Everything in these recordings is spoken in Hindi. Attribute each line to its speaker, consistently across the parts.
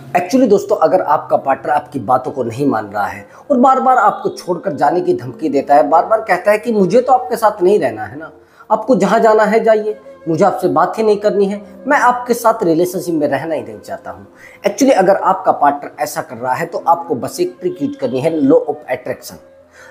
Speaker 1: एक्चुअली दोस्तों, अगर आपका पार्टनर आपकी बातों को नहीं मान रहा है और बार बार आपको छोड़कर जाने की धमकी देता है, बार बार कहता है कि मुझे तो आपके साथ नहीं रहना है ना, आपको जहां जाना है जाइए, मुझे आपसे बात ही नहीं करनी है, मैं आपके साथ रिलेशनशिप में रहना ही नहीं चाहता हूं। एक्चुअली अगर आपका पार्टनर ऐसा कर रहा है तो आपको बस एक ट्रिक यूज करनी है, लॉ ऑफ अट्रैक्शन।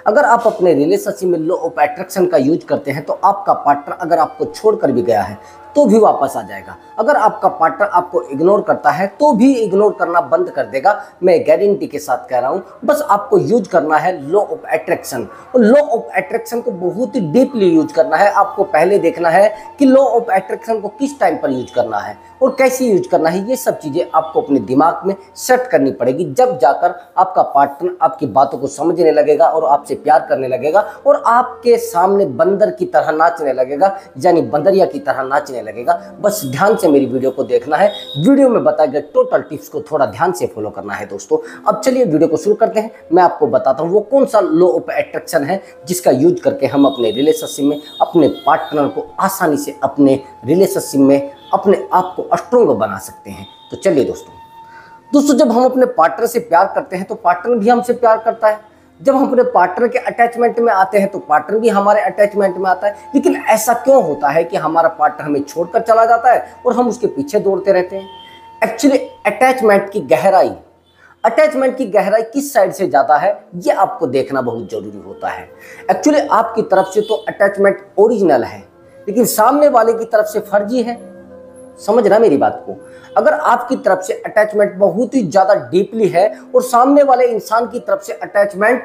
Speaker 1: अगर आप अपने रिलेशनशिप में लॉ ऑफ अट्रैक्शन का यूज करते हैं तो आपका पार्टनर अगर आपको छोड़कर भी गया है तो भी वापस आ जाएगा। अगर आपका पार्टनर आपको इग्नोर करता है तो भी इग्नोर करना बंद कर देगा। मैं गारंटी के साथ कह रहा हूं, बस आपको यूज करना है लॉ ऑफ अट्रैक्शन। और लॉ ऑफ अट्रैक्शन को बहुत ही डीपली यूज करना है। आपको पहले देखना है कि लॉ ऑफ अट्रैक्शन को किस टाइम पर यूज करना है और कैसे यूज करना है। ये सब चीजें आपको अपने दिमाग में सेट करनी पड़ेगी, जब जाकर आपका पार्टनर आपकी बातों को समझने लगेगा और आपसे प्यार करने लगेगा और आपके सामने बंदर की तरह नाचने लगेगा, यानी बंदरिया की तरह नाचने लगेगा। बस ध्यान से मेरी वीडियो को देखना है। वीडियो में बताए गए टोटल टिप्स को थोड़ा ध्यान से फॉलो करना है दोस्तों। अब चलिए वीडियो को शुरू करते हैं। मैं आपको बताता हूं वो कौन सा लॉ ऑफ अट्रैक्शन है जिसका यूज करके हम अपने रिलेशनशिप में अपने पार्टनर को आसानी से अपने रिलेशनशिप में अपने आप को स्ट्रॉन्ग बना सकते हैं। तो चलिए दोस्तों, जब हम अपने पार्टनर से प्यार करते हैं तो पार्टनर भी हमसे प्यार करता है। जब हम अपने पार्टनर के अटैचमेंट में आते हैं तो पार्टनर भी हमारे अटैचमेंट में आता है। लेकिन ऐसा क्यों होता है कि हमारा पार्टनर हमें छोड़कर चला जाता है और हम उसके पीछे दौड़ते रहते हैं? एक्चुअली अटैचमेंट की गहराई किस साइड से ज़्यादा है ये आपको देखना बहुत जरूरी होता है। एक्चुअली आपकी तरफ से तो अटैचमेंट ओरिजिनल है, लेकिन सामने वाले की तरफ से फर्जी है। समझ रहा मेरी बात को? अगर आपकी तरफ से अटैचमेंट बहुत ही ज्यादा डीपली है और सामने वाले इंसान की तरफ से अटैचमेंट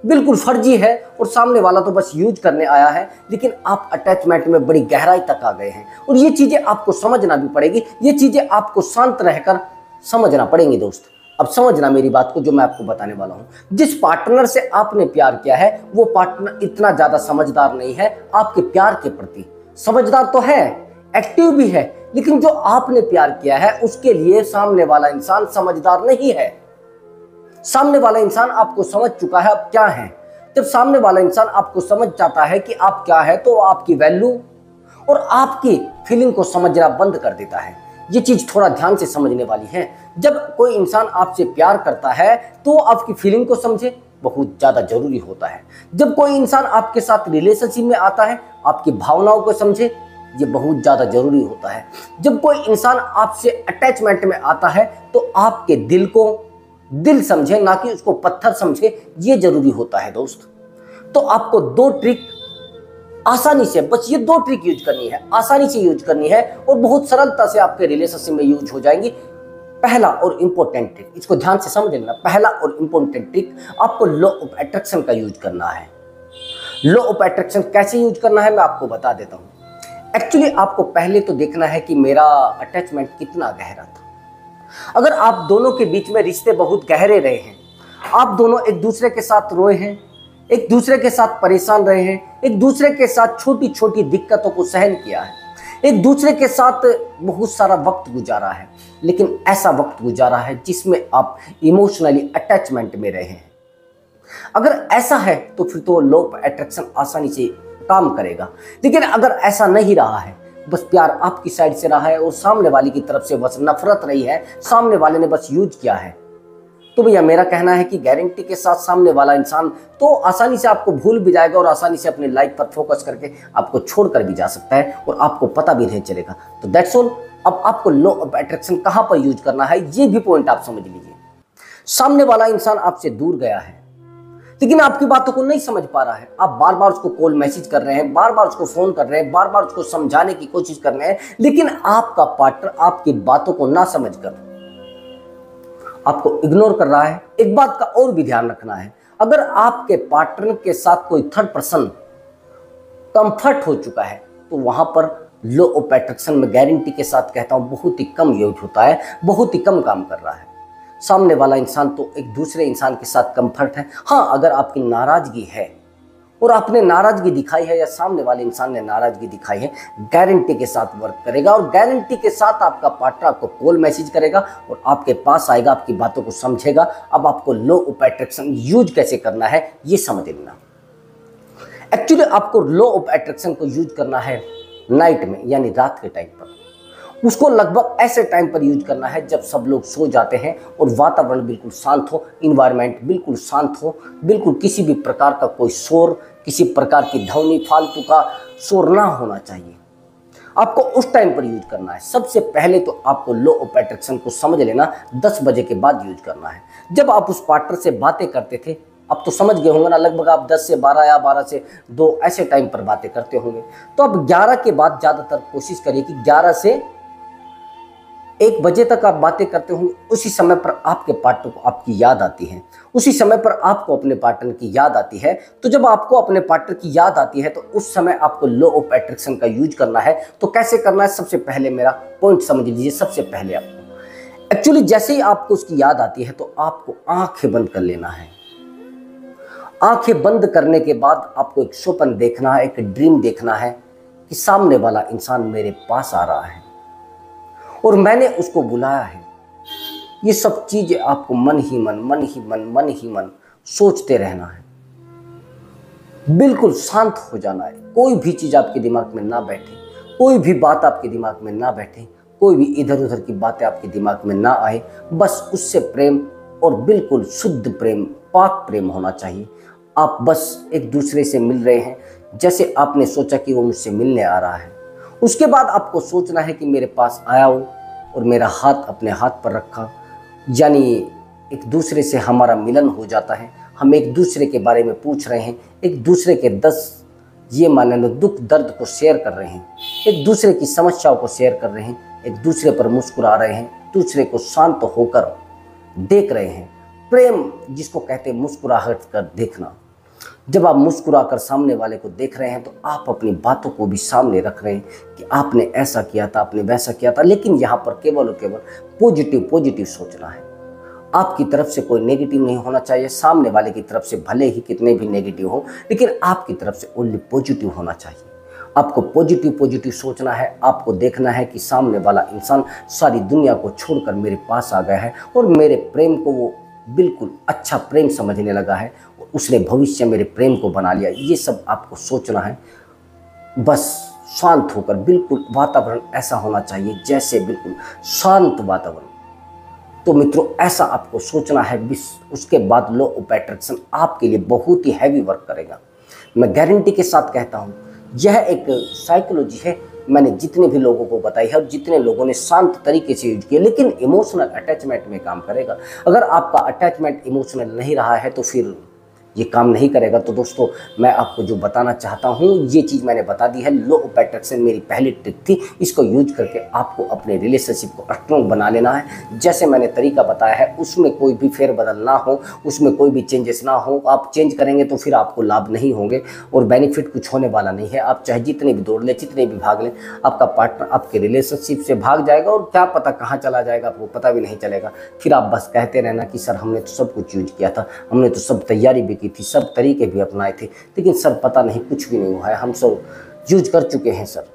Speaker 1: बिल्कुल फर्जी है और सामने वाला तो बस यूज करने आया है, लेकिन आप अटैचमेंट में बड़ी गहराई तक आ गए हैं और ये चीजें आपको समझना भी पड़ेगी। ये चीजें आपको शांत रहकर समझना पड़ेंगी दोस्त। अब समझना मेरी बात को जो मैं आपको बताने वाला हूं। जिस पार्टनर से आपने प्यार किया है वो पार्टनर इतना ज्यादा समझदार नहीं है आपके प्यार के प्रति। समझदार तो है, एक्टिव भी है, लेकिन जो आपने प्यार किया है उसके लिए सामने वाला इंसान समझदार नहीं है। सामने वाला इंसान आपको समझ चुका है आप क्या हैं। जब सामने वाला इंसान आपको समझ जाता है कि आप क्या है तो आपकी वैल्यू और आपकी फीलिंग को समझना बंद कर देता है। ये चीज थोड़ा ध्यान से समझने वाली है। जब कोई इंसान आपसे प्यार करता है तो आपकी फीलिंग को समझे, बहुत ज्यादा जरूरी होता है। जब कोई इंसान आपके साथ रिलेशनशिप में आता है आपकी भावनाओं को समझे, ये बहुत ज़्यादा जरूरी होता है। जब कोई इंसान आपसे अटैचमेंट में आता है तो आपके दिल को दिल समझे, ना कि उसको पत्थर समझे, ये जरूरी होता है दोस्त। तो आपको दो ट्रिक आसानी से, बस ये दो ट्रिक यूज करनी है, आसानी से यूज करनी है और बहुत सरलता से आपके रिलेशनशिप में यूज हो जाएंगी। पहला और इंपॉर्टेंट ट्रिक, इसको ध्यान से समझ लेना। पहला और इंपॉर्टेंट ट्रिक, आपको लॉ ऑफ अट्रैक्शन का यूज करना है। लॉ ऑफ अट्रैक्शन कैसे यूज करना है मैं आपको बता देता हूं। एक्चुअली आपको पहले तो देखना है कि मेरा अटैचमेंट कितना गहरा था। अगर आप दोनों के बीच में रिश्ते बहुत गहरे रहे हैं, आप दोनों एक दूसरे के साथ रोए हैं, एक दूसरे के साथ परेशान रहे हैं, एक दूसरे के साथ छोटी छोटी दिक्कतों को सहन किया है, एक दूसरे के साथ बहुत सारा वक्त गुजारा है, लेकिन ऐसा वक्त गुजारा है जिसमें आप इमोशनली अटैचमेंट में रहे हैं, अगर ऐसा है तो फिर तो लॉ ऑफ अट्रैक्शन आसानी से काम करेगा। लेकिन अगर ऐसा नहीं रहा है, बस प्यार आपकी साइड से रहा है और सामने वाले की तरफ से बस नफरत रही है, सामने वाले ने बस यूज किया है, तो भैया मेरा कहना है कि गारंटी के साथ सामने वाला इंसान तो आसानी से आपको भूल भी जाएगा और आसानी से अपनी लाइफ पर फोकस करके आपको छोड़कर भी जा सकता है और आपको पता भी नहीं चलेगा। तो दैट्स ऑल। अब आपको लॉ ऑफ अट्रैक्शन कहां पर यूज करना है ये भी पॉइंट आप समझ लीजिए। सामने वाला इंसान आपसे दूर गया है लेकिन आपकी बातों को नहीं समझ पा रहा है। आप बार बार उसको कॉल मैसेज कर रहे हैं, बार बार उसको फोन कर रहे हैं, बार बार उसको समझाने की कोशिश कर रहे हैं, लेकिन आपका पार्टनर आपकी बातों को ना समझकर आपको इग्नोर कर रहा है। एक बात का और भी ध्यान रखना है, अगर आपके पार्टनर के साथ कोई थर्ड पर्सन कंफर्ट हो चुका है तो वहां पर लॉ ऑफ अट्रैक्शन में गारंटी के साथ कहता हूं बहुत ही कम यूज होता है, बहुत ही कम काम कर रहा है। सामने वाला इंसान तो एक दूसरे इंसान के साथ कंफर्ट है। हाँ, अगर आपकी नाराजगी है और आपने नाराजगी दिखाई है या सामने वाले इंसान ने नाराजगी दिखाई है, गारंटी के साथ वर्क करेगा और गारंटी के साथ आपका पार्टनर आपको कॉल मैसेज करेगा और आपके पास आएगा, आपकी बातों को समझेगा। अब आपको लॉ ऑफ अट्रैक्शन यूज कैसे करना है ये समझ लेना। एक्चुअली आपको लॉ ऑफ अट्रैक्शन को यूज करना है नाइट में, यानी रात के टाइम पर। उसको लगभग ऐसे टाइम पर यूज करना है जब सब लोग सो जाते हैं और वातावरण बिल्कुल शांत हो, इन्वायरमेंट बिल्कुल शांत हो, बिल्कुल किसी भी प्रकार का कोई शोर, किसी प्रकार की ध्वनि, फालतू का शोर ना होना चाहिए। आपको उस टाइम पर यूज करना है। सबसे पहले तो आपको लॉ ऑफ अट्रैक्शन को समझ लेना, 10 बजे के बाद यूज करना है। जब आप उस पार्टनर से बातें करते थे, अब तो समझ गए होंगे ना, लगभग आप 10 से 12 या 12 से 2 ऐसे टाइम पर बातें करते होंगे। तो अब 11 के बाद ज़्यादातर कोशिश करिए कि 11 से 1 बजे तक आप बातें करते होंगे। उसी समय पर आपके पार्टनर को आपकी याद आती है, उसी समय पर आपको अपने पार्टनर की याद आती है। तो जब आपको अपने पार्टनर की याद आती है तो उस समय आपको लॉ ऑफ अट्रैक्शन का यूज करना है। तो कैसे करना है, सबसे पहले मेरा पॉइंट समझ लीजिए। सबसे पहले आपको एक्चुअली जैसे ही आपको उसकी याद आती है तो आपको आंखें बंद कर लेना है। आंखें बंद करने के बाद आपको एक स्वप्न देखना है, एक ड्रीम देखना है कि सामने वाला इंसान मेरे पास आ रहा है और मैंने उसको बुलाया है। ये सब चीजें आपको मन ही मन सोचते रहना है। बिल्कुल शांत हो जाना है। कोई भी चीज आपके दिमाग में ना बैठे, कोई भी बात आपके दिमाग में ना बैठे, कोई भी इधर उधर की बातें आपके दिमाग में ना आए। बस उससे प्रेम और बिल्कुल शुद्ध प्रेम, पाक प्रेम होना चाहिए। आप बस एक दूसरे से मिल रहे हैं जैसे आपने सोचा कि वो मुझसे मिलने आ रहा है। उसके बाद आपको सोचना है कि मेरे पास आया हो और मेरा हाथ अपने हाथ पर रखा, यानी एक दूसरे से हमारा मिलन हो जाता है। हम एक दूसरे के बारे में पूछ रहे हैं, एक दूसरे के 10 ये मान लो दुख दर्द को शेयर कर रहे हैं, एक दूसरे की समस्याओं को शेयर कर रहे हैं, एक दूसरे पर मुस्कुरा रहे हैं, दूसरे को शांत होकर देख रहे हैं। प्रेम जिसको कहते हैं मुस्कुराहट कर देखना। जब आप मुस्कुराकर सामने वाले को देख रहे हैं तो आप अपनी बातों को भी सामने रख रहे हैं कि आपने ऐसा किया था, आपने वैसा किया था। लेकिन यहाँ पर केवल और केवल पॉजिटिव सोचना है। आपकी तरफ से कोई नेगेटिव नहीं होना चाहिए, सामने वाले की तरफ से भले ही कितने भी नेगेटिव हो, लेकिन आपकी तरफ से ओनली पॉजिटिव होना चाहिए। आपको पॉजिटिव सोचना है। आपको देखना है कि सामने वाला इंसान सारी दुनिया को छोड़कर मेरे पास आ गया है और मेरे प्रेम को वो बिल्कुल अच्छा प्रेम समझने लगा है, उसने भविष्य मेरे प्रेम को बना लिया। ये सब आपको सोचना है। बस शांत होकर, बिल्कुल वातावरण ऐसा होना चाहिए जैसे बिल्कुल शांत वातावरण। तो मित्रों ऐसा आपको सोचना है। उसके बाद लॉ ऑफ अट्रैक्शन आपके लिए बहुत ही हैवी वर्क करेगा। मैं गारंटी के साथ कहता हूँ, यह एक साइकोलॉजी है। मैंने जितने भी लोगों को बताई है और जितने लोगों ने शांत तरीके से यूज किया, लेकिन इमोशनल अटैचमेंट में काम करेगा। अगर आपका अटैचमेंट इमोशनल नहीं रहा है तो फिर ये काम नहीं करेगा। तो दोस्तों मैं आपको जो बताना चाहता हूँ, ये चीज़ मैंने बता दी है। लॉ ऑफ अट्रैक्शन मेरी पहली ट्रिक थी। इसको यूज करके आपको अपने रिलेशनशिप को स्ट्रॉन्ग बना लेना है। जैसे मैंने तरीका बताया है उसमें कोई भी फेरबदल ना हो, उसमें कोई भी चेंजेस ना हो। आप चेंज करेंगे तो फिर आपको लाभ नहीं होंगे और बेनिफिट कुछ होने वाला नहीं है। आप चाहे जितने भी दौड़ लें, जितने भी भाग लें, आपका पार्टनर आपके रिलेशनशिप से भाग जाएगा और क्या पता कहाँ चला जाएगा, आपको पता भी नहीं चलेगा। फिर आप बस कहते रहना कि सर हमने तो सब कुछ यूज किया था, हमने तो सब तैयारी भी की थी, सब तरीके भी अपनाए थे, लेकिन सर पता नहीं कुछ भी नहीं हुआ है, हम सब यूज कर चुके हैं सर।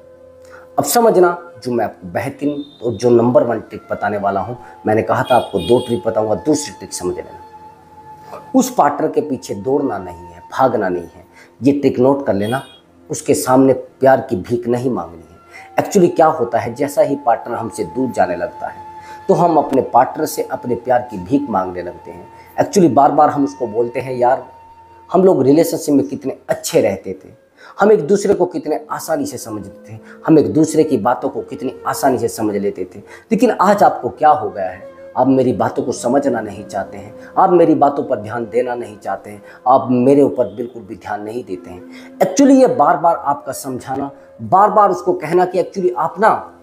Speaker 1: अब समझना, जो मैं आपको बेहतरीन और जो नंबर 1 ट्रिक बताने वाला हूं, मैंने कहा था आपको 2 ट्रिक बताऊंगा, दूसरी ट्रिक समझ लेना। उस पार्टनर के पीछे दौड़ना नहीं है, भागना नहीं है। ये ट्रिक नोट कर लेना। उसके सामने प्यार की भीख नहीं मांगनी है। एक्चुअली क्या होता है, जैसा ही पार्टनर हमसे दूर जाने लगता है तो हम अपने पार्टनर से अपने प्यार की भीख मांगने लगते हैं। एक्चुअली बार बार हम उसको बोलते हैं, यार हम लोग रिलेशनशिप में कितने अच्छे रहते थे, हम एक दूसरे को कितने आसानी से समझते थे, हम एक दूसरे की बातों को कितनी आसानी से समझ लेते थे। लेकिन आज आपको क्या हो गया है, आप मेरी बातों को समझना नहीं चाहते हैं, आप मेरी बातों पर ध्यान देना नहीं चाहते हैं, आप मेरे ऊपर बिल्कुल भी ध्यान नहीं देते हैं। एक्चुअली ये बार बार आपका समझाना, बार बार उसको कहना कि एक्चुअली आप ना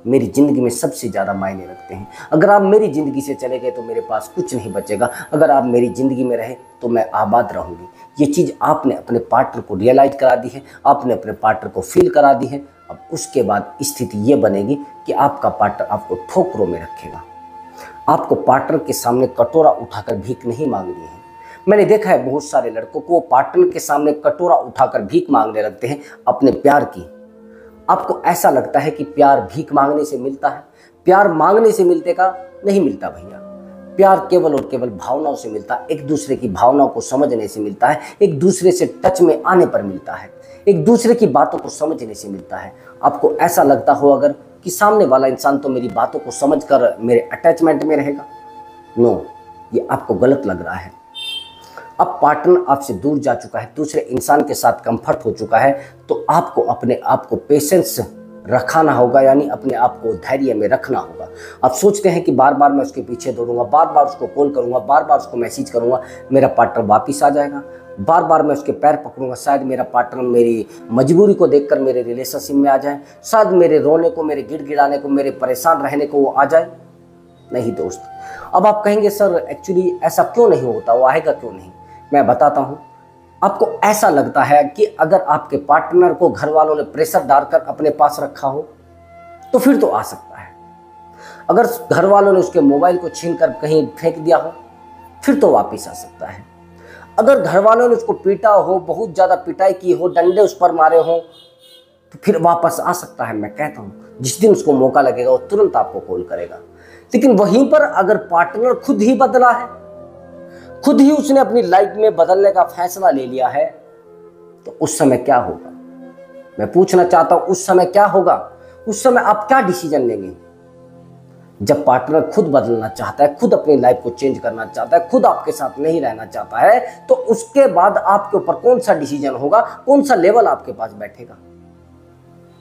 Speaker 1: मेरी ज़िंदगी में सबसे ज़्यादा मायने रखते हैं। अगर आप मेरी ज़िंदगी से चले गए तो मेरे पास कुछ नहीं बचेगा, अगर आप मेरी ज़िंदगी में रहे तो मैं आबाद रहूँगी। ये चीज़ आपने अपने पार्टनर को रियलाइज़ करा दी है, आपने अपने पार्टनर को फील करा दी है। अब उसके बाद स्थिति ये बनेगी कि आपका पार्टनर आपको ठोकरों में रखेगा। आपको पार्टनर के सामने कटोरा उठाकर भीख नहीं मांगनी है। मैंने देखा है बहुत सारे लड़कों को पार्टनर के सामने कटोरा उठाकर भीख मांगने लगते हैं अपने प्यार की। आपको ऐसा लगता है कि प्यार भीख मांगने से मिलता है। प्यार मांगने से मिलते का नहीं मिलता भैया। प्यार केवल और केवल भावनाओं से मिलता है, एक दूसरे की भावनाओं को समझने से मिलता है, एक दूसरे से टच में आने पर मिलता है, एक दूसरे की बातों को समझने से मिलता है। आपको ऐसा लगता हो अगर कि सामने वाला इंसान तो मेरी बातों को समझकर मेरे अटैचमेंट में रहेगा। नो, ये आपको गलत लग रहा है। अब पार्टनर आपसे दूर जा चुका है, दूसरे इंसान के साथ कंफर्ट हो चुका है, तो आपको अपने आप को पेशेंस रखाना होगा, यानी अपने आप को धैर्य में रखना होगा। आप सोचते हैं कि बार बार मैं उसके पीछे दौड़ूंगा, बार बार उसको कॉल करूंगा, बार बार उसको मैसेज करूंगा, मेरा पार्टनर वापिस आ जाएगा। बार बार मैं उसके पैर पकड़ूंगा, शायद मेरा पार्टनर मेरी मजबूरी को देखकर मेरे रिलेशनशिप में आ जाए, शायद मेरे रोने को, मेरे गिड़गिड़ाने को, मेरे परेशान रहने को वो आ जाए। नहीं दोस्त, अब आप कहेंगे सर एक्चुअली ऐसा क्यों नहीं होता, वो आएगा क्यों नहीं? मैं बताता हूँ। आपको ऐसा लगता है कि अगर आपके पार्टनर को घर वालों ने प्रेशर डालकर अपने पास रखा हो तो फिर तो आ सकता है। अगर घर वालों ने उसके मोबाइल को छीनकर कहीं फेंक दिया हो फिर तो वापस आ सकता है। अगर घर वालों ने उसको पीटा हो, बहुत ज़्यादा पिटाई की हो, डंडे उस पर मारे हो, तो फिर वापस आ सकता है। मैं कहता हूँ जिस दिन उसको मौका लगेगा वो तुरंत आपको कॉल करेगा। लेकिन वहीं पर अगर पार्टनर खुद ही बदला है, खुद ही उसने अपनी लाइफ में बदलने का फैसला ले लिया है, तो उस समय क्या होगा? मैं पूछना चाहता हूं, उस समय क्या होगा? उस समय आप क्या डिसीजन लेंगे? जब पार्टनर खुद बदलना चाहता है, खुद अपनी लाइफ को चेंज करना चाहता है, खुद आपके साथ नहीं रहना चाहता है, तो उसके बाद आपके ऊपर कौन सा डिसीजन होगा, कौन सा लेवल आपके पास बैठेगा?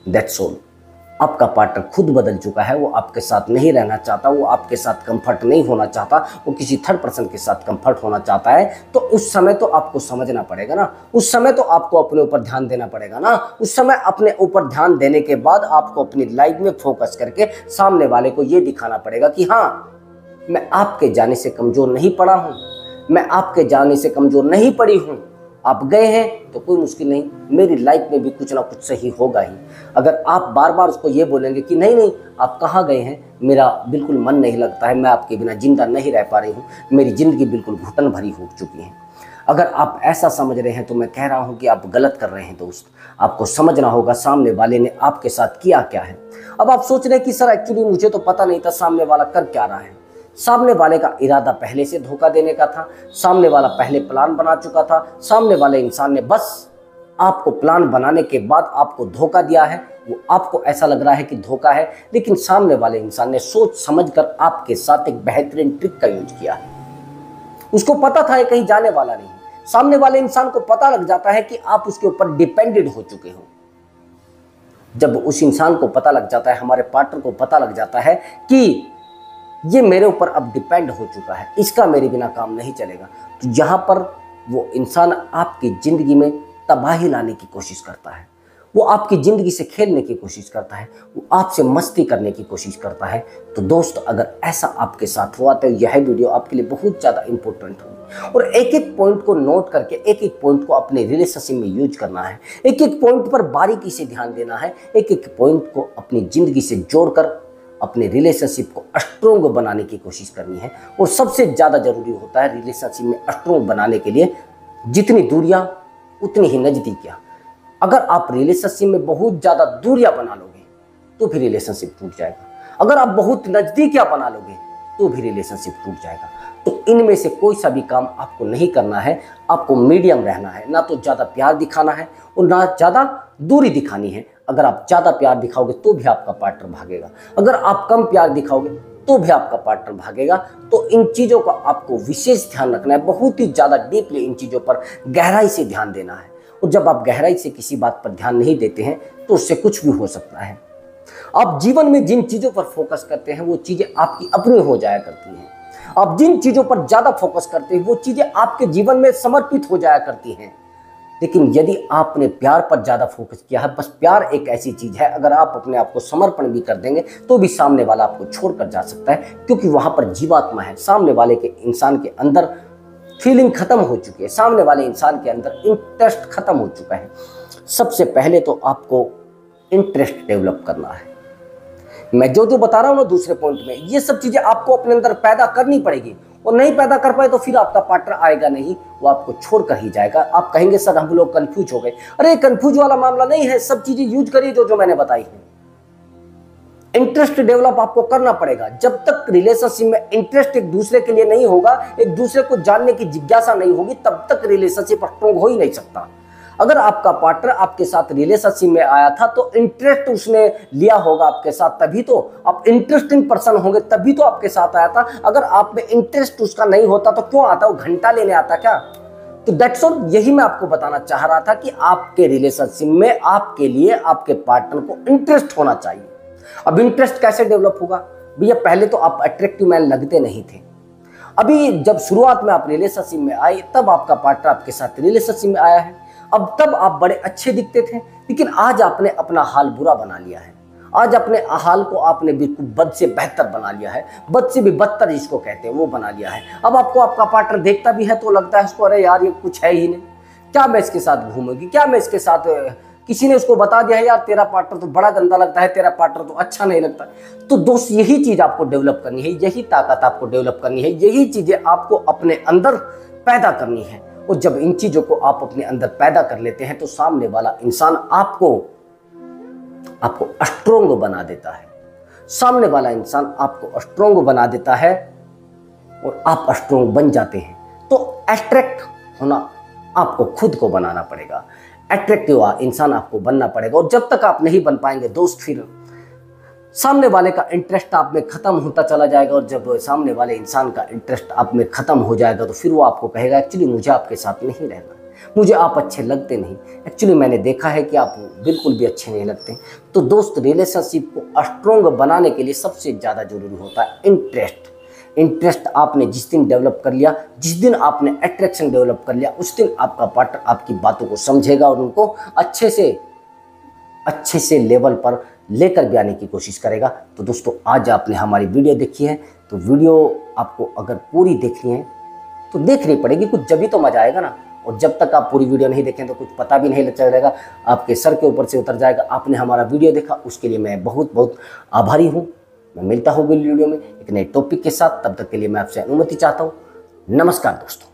Speaker 1: That's all. आपका पार्टनर खुद बदल चुका है, वो आपके साथ नहीं रहना चाहता, वो आपके साथ कंफर्ट नहीं होना चाहता, वो किसी थर्ड पर्सन के साथ कंफर्ट होना चाहता है। तो उस समय तो आपको समझना पड़ेगा ना, उस समय तो आपको अपने ऊपर ध्यान देना पड़ेगा ना। उस समय अपने ऊपर ध्यान देने के बाद आपको अपनी लाइफ में फोकस करके सामने वाले को ये दिखाना पड़ेगा कि हाँ, मैं आपके जाने से कमजोर नहीं पड़ा हूँ, मैं आपके जाने से कमजोर नहीं पड़ी हूँ। आप गए हैं तो कोई मुश्किल नहीं, मेरी लाइफ में भी कुछ ना कुछ सही होगा ही। अगर आप बार बार उसको ये बोलेंगे कि नहीं नहीं आप कहाँ गए हैं, मेरा बिल्कुल मन नहीं लगता है, मैं आपके बिना जिंदा नहीं रह पा रही हूँ, मेरी ज़िंदगी बिल्कुल घुटन भरी हो चुकी है, अगर आप ऐसा समझ रहे हैं तो मैं कह रहा हूँ कि आप गलत कर रहे हैं दोस्त। आपको समझना होगा सामने वाले ने आपके साथ किया क्या है। अब आप सोच रहे हैं कि सर एक्चुअली मुझे तो पता नहीं था सामने वाला कर क्या रहा है। सामने वाले का इरादा पहले से धोखा देने का था, सामने वाला पहले प्लान बना चुका था, सामने वाले इंसान ने बस आपको प्लान बनाने के बाद आपको धोखा दिया है। वो आपको ऐसा लग रहा है कि धोखा है, लेकिन सामने वाले इंसान ने सोच समझकर आपके साथ एक बेहतरीन ट्रिक का यूज किया है। उसको पता था ये कहीं जाने वाला नहीं। सामने वाले इंसान को पता लग जाता है कि आप उसके ऊपर डिपेंडेंट हो चुके हो। जब उस इंसान को पता लग जाता है, हमारे पार्टनर को पता लग जाता है कि ये मेरे ऊपर अब डिपेंड हो चुका है, इसका मेरे बिना काम नहीं चलेगा, तो यहाँ पर वो इंसान आपकी ज़िंदगी में तबाही लाने की कोशिश करता है, वो आपकी ज़िंदगी से खेलने की कोशिश करता है, वो आपसे मस्ती करने की कोशिश करता है। तो दोस्त अगर ऐसा आपके साथ हुआ तो यह वीडियो आपके लिए बहुत ज़्यादा इंपॉर्टेंट होगी, और एक एक पॉइंट को नोट करके एक एक पॉइंट को अपने रिलेशनशिप में यूज करना है, एक एक पॉइंट पर बारीकी से ध्यान देना है, एक एक पॉइंट को अपनी ज़िंदगी से जोड़कर अपने रिलेशनशिप को स्ट्रोंग बनाने की कोशिश करनी है। और सबसे ज़्यादा जरूरी होता है रिलेशनशिप में स्ट्रोंग बनाने के लिए जितनी दूरियां उतनी ही नज़दीकियां। अगर आप रिलेशनशिप में बहुत ज़्यादा दूरियां बना लोगे तो भी रिलेशनशिप टूट जाएगा, अगर आप बहुत नज़दीकियां बना लोगे तो भी रिलेशनशिप टूट जाएगा। तो इनमें से कोई सा भी काम आपको नहीं करना है, आपको मीडियम रहना है, ना तो ज़्यादा प्यार दिखाना है और ना ज़्यादा दूरी दिखानी है। अगर आप ज़्यादा प्यार दिखाओगे तो भी आपका पार्टनर भागेगा, अगर आप कम प्यार दिखाओगे तो भी आपका पार्टनर भागेगा। तो इन चीज़ों का आपको विशेष ध्यान रखना है, बहुत ही ज़्यादा डीपली इन चीज़ों पर गहराई से ध्यान देना है। और जब आप गहराई से किसी बात पर ध्यान नहीं देते हैं तो उससे कुछ भी हो सकता है। आप जीवन में जिन चीज़ों पर फोकस करते हैं वो चीज़ें आपकी अपनी हो जाया करती हैं। आप जिन चीज़ों पर ज़्यादा फोकस करते हैं वो चीज़ें आपके जीवन में समर्पित हो जाया करती हैं। लेकिन यदि आपने प्यार पर ज़्यादा फोकस किया है, बस प्यार एक ऐसी चीज़ है, अगर आप अपने आप को समर्पण भी कर देंगे तो भी सामने वाला आपको छोड़कर जा सकता है, क्योंकि वहाँ पर जीवात्मा है। सामने वाले के इंसान के अंदर फीलिंग खत्म हो चुकी है, सामने वाले इंसान के अंदर इंटरेस्ट खत्म हो चुका है। सबसे पहले तो आपको इंटरेस्ट डेवलप करना है। मैं जो जो बता रहा हूँ ना दूसरे पॉइंट में, ये सब चीज़ें आपको अपने अंदर पैदा करनी पड़ेगी, और नहीं पैदा कर पाए तो फिर आपका पार्टनर आएगा नहीं, वो आपको छोड़कर ही जाएगा। आप कहेंगे सर हम लोग कंफ्यूज हो गए। अरे कंफ्यूज वाला मामला नहीं है, सब चीजें यूज करिए जो जो मैंने बताई है। इंटरेस्ट डेवलप आपको करना पड़ेगा। जब तक रिलेशनशिप में इंटरेस्ट एक दूसरे के लिए नहीं होगा, एक दूसरे को जानने की जिज्ञासा नहीं होगी, तब तक रिलेशनशिप स्ट्रॉन्ग हो ही नहीं सकता। अगर आपका पार्टनर आपके साथ रिलेशनशिप में आया था तो इंटरेस्ट उसने लिया होगा आपके साथ, तभी तो आप इंटरेस्टिंग पर्सन होंगे, तभी तो आपके साथ आया था। अगर आप में इंटरेस्ट उसका नहीं होता तो क्यों आता, वो घंटा लेने आता क्या? तो दैट्स ऑल, यही मैं आपको बताना चाह रहा था कि आपके रिलेशनशिप में आपके लिए आपके पार्टनर को इंटरेस्ट होना चाहिए। अब इंटरेस्ट कैसे डेवलप होगा भैया? पहले तो आप अट्रैक्टिव मैन लगते नहीं थे। अभी जब शुरुआत में आप रिलेशनशिप में आए तब आपका पार्टनर आपके साथ रिलेशनशिप में आया है, अब तब आप बड़े अच्छे दिखते थे, लेकिन आज आपने अपना हाल बुरा बना लिया है। आज अपने हाल को आपने बिल्कुल बद से बेहतर बना लिया है, बद से भी बदतर जिसको कहते हैं वो बना लिया है। अब आपको आपका पार्टनर देखता भी है तो लगता है उसको, अरे यार ये कुछ है ही नहीं, क्या मैं इसके साथ घूमूंगी, क्या मैं इसके साथ, किसी ने उसको बता दिया है यार तेरा पार्टनर तो बड़ा गंदा लगता है, तेरा पार्टनर तो अच्छा नहीं लगता। तो दोस्त यही चीज आपको डेवलप करनी है, यही ताकत आपको डेवलप करनी है, यही चीजें आपको अपने अंदर पैदा करनी है। और जब इन चीजों को आप अपने अंदर पैदा कर लेते हैं तो सामने वाला इंसान आपको स्ट्रोंग बना देता है। सामने वाला इंसान आपको स्ट्रोंग बना देता है और आप स्ट्रोंग बन जाते हैं। तो अट्रैक्ट होना आपको खुद को बनाना पड़ेगा, अट्रैक्टिव इंसान आपको बनना पड़ेगा। और जब तक आप नहीं बन पाएंगे दोस्त, फिर सामने वाले का इंटरेस्ट आप में खत्म होता चला जाएगा। और जब सामने वाले इंसान का इंटरेस्ट आप में खत्म हो जाएगा तो फिर वो आपको कहेगा एक्चुअली मुझे आपके साथ नहीं रहना, मुझे आप अच्छे लगते नहीं, एक्चुअली मैंने देखा है कि आप बिल्कुल भी अच्छे नहीं लगते। तो दोस्त, रिलेशनशिप को स्ट्रोंग बनाने के लिए सबसे ज़्यादा जरूरी होता है इंटरेस्ट। इंटरेस्ट आपने जिस दिन डेवलप कर लिया, जिस दिन आपने अट्रैक्शन डेवलप कर लिया, उस दिन आपका पार्टनर आपकी बातों को समझेगा और उनको अच्छे से लेवल पर लेकर भी आने की कोशिश करेगा। तो दोस्तों, आज आपने हमारी वीडियो देखी है, तो वीडियो आपको अगर पूरी देखनी है तो देखनी पड़ेगी, कुछ जब ही तो मजा आएगा ना। और जब तक आप पूरी वीडियो नहीं देखें तो कुछ पता भी नहीं चलेगा, आपके सर के ऊपर से उतर जाएगा। आपने हमारा वीडियो देखा, उसके लिए मैं बहुत बहुत आभारी हूँ। मैं मिलता हूँ अगली वीडियो में एक नए टॉपिक के साथ, तब तक के लिए मैं आपसे अनुमति चाहता हूँ। नमस्कार दोस्तों।